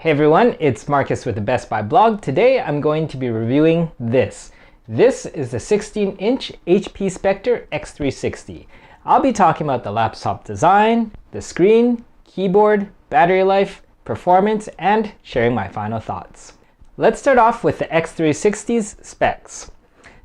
Hey everyone, it's Marcus with the Best Buy blog. Today I'm going to be reviewing this. This is the 16-inch HP Spectre x360. I'll be talking about the laptop design, the screen, keyboard, battery life, performance, and sharing my final thoughts. Let's start off with the x360's specs.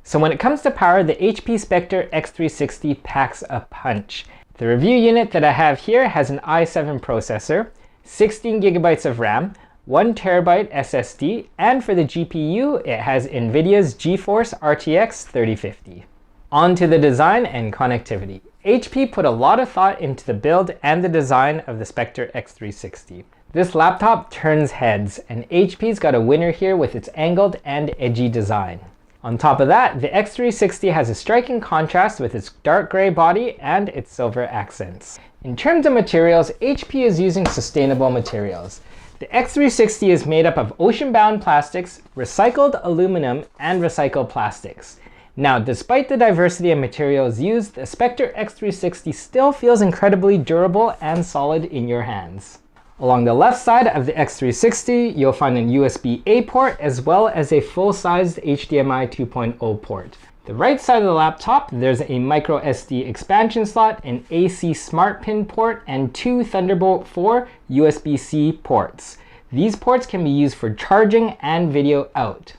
So when it comes to power, the HP Spectre x360 packs a punch. The review unit that I have here has an i7 processor, 16 gigabytes of RAM, 1 terabyte SSD, and for the GPU, it has NVIDIA's GeForce RTX 3050. On to the design and connectivity. HP put a lot of thought into the build and the design of the Spectre x360. This laptop turns heads, and HP's got a winner here with its angled and edgy design. On top of that, the x360 has a striking contrast with its dark gray body and its silver accents. In terms of materials, HP is using sustainable materials. The x360 is made up of ocean-bound plastics, recycled aluminum, and recycled plastics. Now, despite the diversity of materials used, the Spectre x360 still feels incredibly durable and solid in your hands. Along the left side of the x360, you'll find an USB-A port as well as a full-sized HDMI 2.0 port. The right side of the laptop, there's a micro SD expansion slot, an AC smart pin port, and two Thunderbolt 4 USB-C ports. These ports can be used for charging and video out.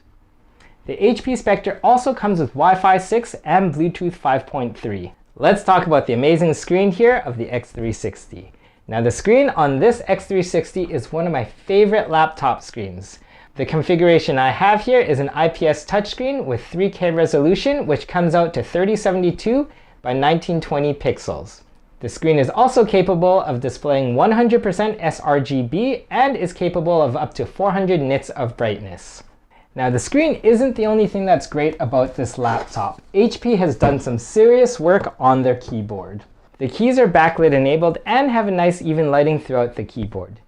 The HP Spectre also comes with Wi-Fi 6 and Bluetooth 5.3. Let's talk about the amazing screen here of the x360. Now the screen on this x360 is one of my favorite laptop screens. The configuration I have here is an IPS touchscreen with 3K resolution, which comes out to 3072 by 1920 pixels. The screen is also capable of displaying 100% sRGB and is capable of up to 400 nits of brightness. Now the screen isn't the only thing that's great about this laptop. HP has done some serious work on their keyboard. The keys are backlit enabled and have a nice even lighting throughout the keyboard.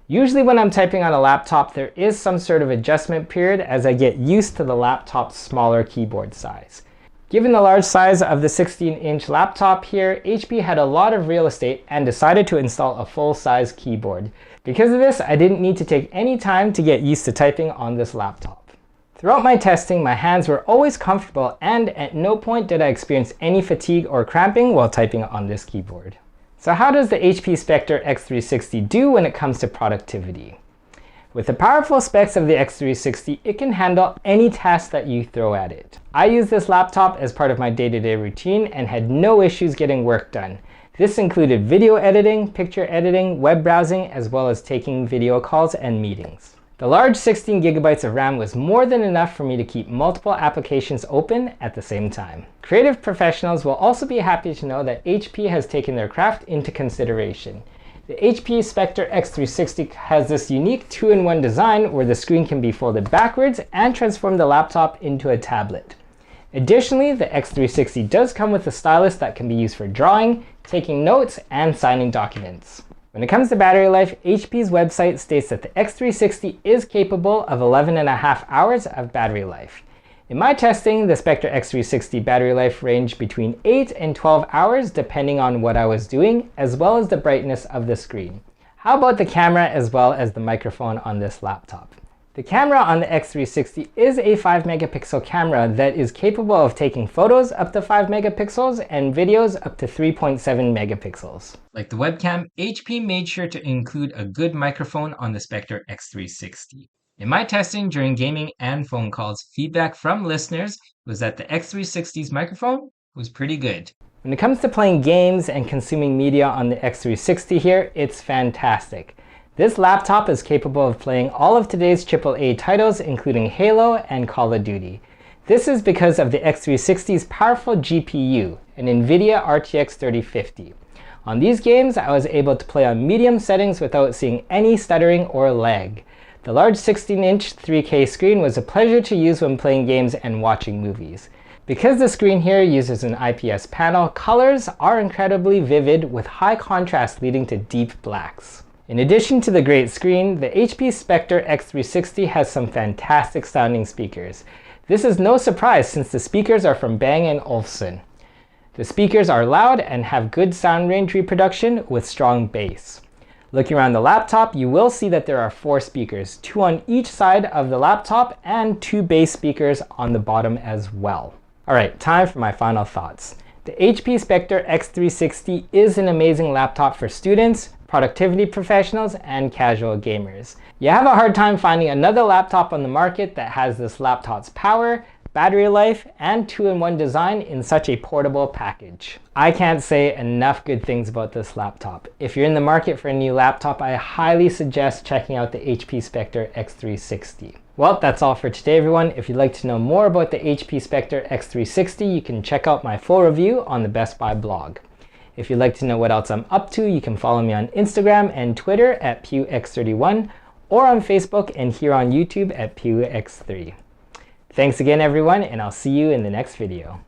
Usually when I'm typing on a laptop, there is some sort of adjustment period as I get used to the laptop's smaller keyboard size. Given the large size of the 16-inch laptop here, HP had a lot of real estate and decided to install a full-size keyboard. Because of this, I didn't need to take any time to get used to typing on this laptop. Throughout my testing, my hands were always comfortable and at no point did I experience any fatigue or cramping while typing on this keyboard. So how does the HP Spectre x360 do when it comes to productivity? With the powerful specs of the x360, it can handle any task that you throw at it. I use this laptop as part of my day-to-day routine and had no issues getting work done. This included video editing, picture editing, web browsing, as well as taking video calls and meetings. The large 16 gigabytes of RAM was more than enough for me to keep multiple applications open at the same time. Creative professionals will also be happy to know that HP has taken their craft into consideration. The HP Spectre x360 has this unique 2-in-1 design where the screen can be folded backwards and transform the laptop into a tablet. Additionally, the x360 does come with a stylus that can be used for drawing, taking notes, and signing documents. When it comes to battery life, HP's website states that the x360 is capable of 11.5 hours of battery life. In my testing, the Spectre x360 battery life ranged between 8 and 12 hours depending on what I was doing, as well as the brightness of the screen. How about the camera as well as the microphone on this laptop? The camera on the x360 is a 5 megapixel camera that is capable of taking photos up to 5 megapixels and videos up to 3.7 megapixels. Like the webcam, HP made sure to include a good microphone on the Spectre x360. In my testing during gaming and phone calls, feedback from listeners was that the x360's microphone was pretty good. When it comes to playing games and consuming media on the x360 here, it's fantastic. This laptop is capable of playing all of today's AAA titles, including Halo and Call of Duty. This is because of the x360's powerful GPU, an NVIDIA RTX 3050. On these games, I was able to play on medium settings without seeing any stuttering or lag. The large 16-inch 3K screen was a pleasure to use when playing games and watching movies. Because the screen here uses an IPS panel, colors are incredibly vivid with high contrast leading to deep blacks. In addition to the great screen, the HP Spectre x360 has some fantastic sounding speakers. This is no surprise since the speakers are from Bang & Olufsen. The speakers are loud and have good sound range reproduction with strong bass. Looking around the laptop, you will see that there are 4 speakers, 2 on each side of the laptop and 2 bass speakers on the bottom as well. Alright, time for my final thoughts. The HP Spectre x360 is an amazing laptop for students, productivity professionals, and casual gamers. You have a hard time finding another laptop on the market that has this laptop's power, battery life, and 2-in-1 design in such a portable package. I can't say enough good things about this laptop. If you're in the market for a new laptop, I highly suggest checking out the HP Spectre x360. Well, that's all for today, everyone. If you'd like to know more about the HP Spectre x360, you can check out my full review on the Best Buy blog. If you'd like to know what else I'm up to, you can follow me on Instagram and Twitter at pewx31, or on Facebook and here on YouTube at pewx3. Thanks again, everyone, and I'll see you in the next video.